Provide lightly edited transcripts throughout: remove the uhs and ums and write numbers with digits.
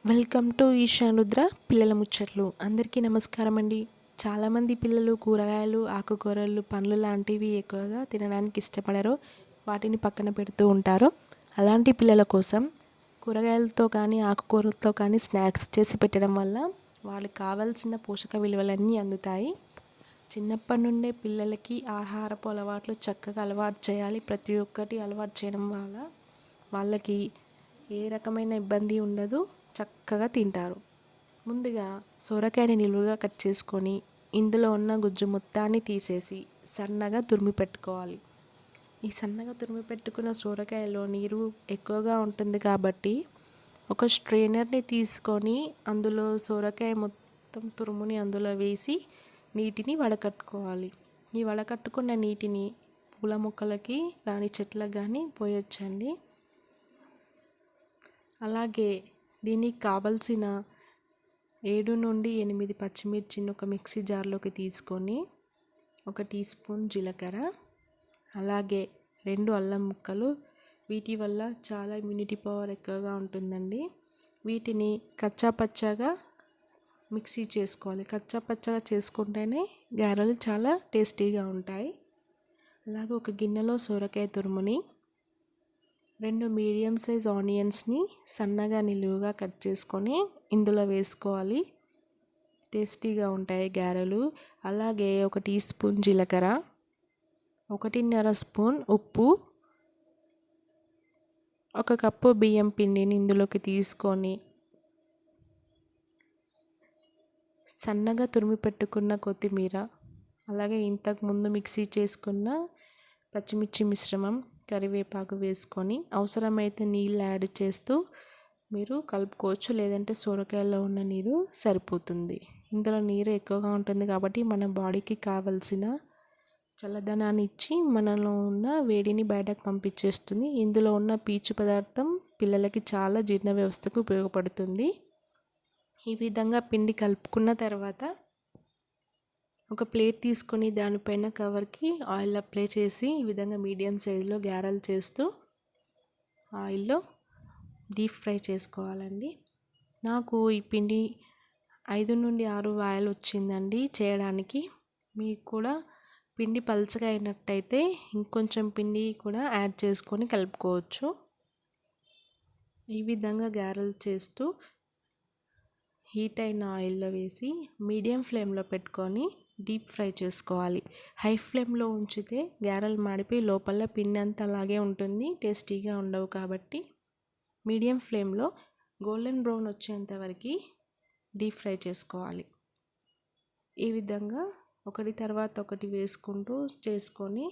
Welcome to ఈశానుద్ర పిల్లల ముచ్చట్లు. అందరికీ నమస్కారం అండి. చాలామంది పిల్లలు కూరగాయలు, ఆకుకూరలు, పండ్లు లాంటివి ఎక్కువగా తినడానికి ఇష్టపడరు. వాటిని పక్కన పెడుతూ ఉంటారు. అలాంటి పిల్లల కోసం కూరగాయలతో కానీ ఆకుకూరలతో కానీ స్నాక్స్ చేసి పెట్టడం వల్ల వాళ్ళకి కావాల్సిన పోషక విలువలన్నీ అందుతాయి. చిన్నప్పటి నుండే పిల్లలకి ఆహారపు అలవాట్లు చక్కగా అలవాటు చేయాలి. ప్రతి ఒక్కటి అలవాటు చేయడం వల్ల వాళ్ళకి ఏ రకమైన ఇబ్బంది ఉండదు, చక్కగా తింటారు. ముందుగా సొరకాయని నిలువుగా కట్ చేసుకొని ఇందులో ఉన్న గుజ్జు మొత్తాన్ని తీసేసి సన్నగా తురిమి పెట్టుకోవాలి. ఈ సన్నగా తురిమి పెట్టుకున్న సొరకాయలో నీరు ఎక్కువగా ఉంటుంది కాబట్టి ఒక స్ట్రైనర్ని తీసుకొని అందులో సొరకాయ మొత్తం తురుముని అందులో వేసి నీటిని వడకట్టుకోవాలి. ఈ వడకట్టుకున్న నీటిని పూల మొక్కలకి కానీ చెట్లకు కానీ పోయొచ్చండి. అలాగే దీనికి కావలసిన 7 నుండి 8 పచ్చిమిర్చిని ఒక మిక్సీ జార్లోకి తీసుకొని 1 టీ స్పూన్ జీలకర్ర, అలాగే 2 అల్లం ముక్కలు. వీటి వల్ల చాలా ఇమ్యూనిటీ పవర్ ఎక్కువగా ఉంటుందండి. వీటిని కచ్చాపచ్చాగా మిక్సీ చేసుకోవాలి. కచ్చాపచ్చాగా చేసుకుంటేనే గారెలు చాలా టేస్టీగా ఉంటాయి. అలాగే ఒక గిన్నెలో సొరకాయ తురుముని 2 మీడియం సైజ్ ఆనియన్స్ని సన్నగా నిలువుగా కట్ చేసుకొని ఇందులో వేసుకోవాలి. టేస్టీగా ఉంటాయి గారెలు. అలాగే 1 టీ స్పూన్ జీలకర్ర, 1.5 స్పూన్ ఉప్పు, 1 కప్పు బియ్యం పిండిని ఇందులోకి తీసుకొని సన్నగా తురిమి పెట్టుకున్న కొత్తిమీర, అలాగే ఇంతకుముందు మిక్సీ చేసుకున్న పచ్చిమిర్చి మిశ్రమం, కరివేపాకు వేసుకొని అవసరమైతే నీళ్ళు యాడ్ చేస్తూ మీరు కలుపుకోవచ్చు. లేదంటే సొరకాయలో ఉన్న నీరు సరిపోతుంది. ఇందులో నీరు ఎక్కువగా ఉంటుంది కాబట్టి మన బాడీకి కావలసిన చల్లదనాన్ని ఇచ్చి మనలో ఉన్న వేడిని బయటకు పంపించేస్తుంది. ఇందులో ఉన్న పీచు పదార్థం పిల్లలకి చాలా జీర్ణ వ్యవస్థకు ఉపయోగపడుతుంది. ఈ విధంగా పిండి కలుపుకున్న తర్వాత ఒక ప్లేట్ తీసుకొని దానిపైన కవర్కి ఆయిల్ అప్లై చేసి ఈ విధంగా మీడియం సైజులో గారెలు చేస్తూ ఆయిల్లో డీప్ ఫ్రై చేసుకోవాలండి. నాకు ఈ పిండి 5 నుండి 6 వాయిలు వచ్చిందండి చేయడానికి. మీకు కూడా పిండి పలుచగా అయినట్టయితే ఇంకొంచెం పిండి కూడా యాడ్ చేసుకొని కలుపుకోవచ్చు. ఈ విధంగా గారెలు చేస్తూ హీట్ అయిన ఆయిల్లో వేసి మీడియం ఫ్లేమ్లో పెట్టుకొని డీప్ ఫ్రై చేసుకోవాలి. హై ఫ్లేమ్లో ఉంచితే గారెలు మాడిపోయి లోపల పిండి అంతా అలాగే ఉంటుంది, టేస్టీగా ఉండవు. కాబట్టి మీడియం ఫ్లేమ్లో గోల్డెన్ బ్రౌన్ వచ్చేంత వరకు డీప్ ఫ్రై చేసుకోవాలి. ఈ విధంగా ఒకటి తర్వాత ఒకటి వేసుకుంటూ చేసుకొని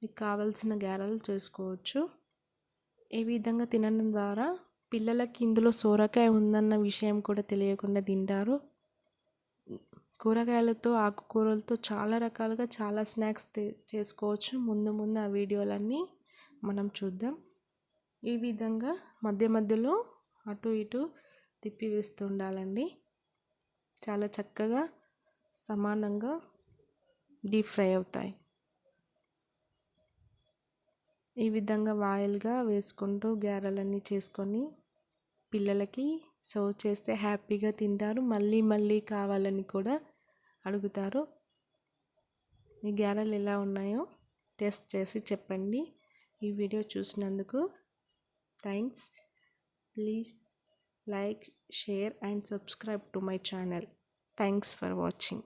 మీకు కావలసిన గారెలు చేసుకోవచ్చు. ఈ విధంగా తినడం ద్వారా పిల్లలకి ఇందులో సొరకాయ ఉందన్న విషయం కూడా తెలియకుండా తింటారు. కూరగాయలతో ఆకుకూరలతో చాలా రకాలుగా చాలా స్నాక్స్ చేసుకోవచ్చు. ముందు ఆ వీడియోలన్నీ మనం చూద్దాం. ఈ విధంగా మధ్య మధ్యలో అటు ఇటు తిప్పి వేస్తూ ఉండాలండి. చాలా చక్కగా సమానంగా డీప్ ఫ్రై అవుతాయి. ఈ విధంగా వాయిల్గా వేసుకుంటూ గారెలన్నీ చేసుకొని పిల్లలకి సర్వ్ చేస్తే హ్యాపీగా తింటారు. మళ్ళీ మళ్ళీ కావాలని కూడా అడుగుతారు. ఈ గారెలు ఎలా ఉన్నాయో టేస్ట్ చేసి చెప్పండి. ఈ వీడియో చూసినందుకు thanks. Please like, share and subscribe to my channel. Thanks for watching.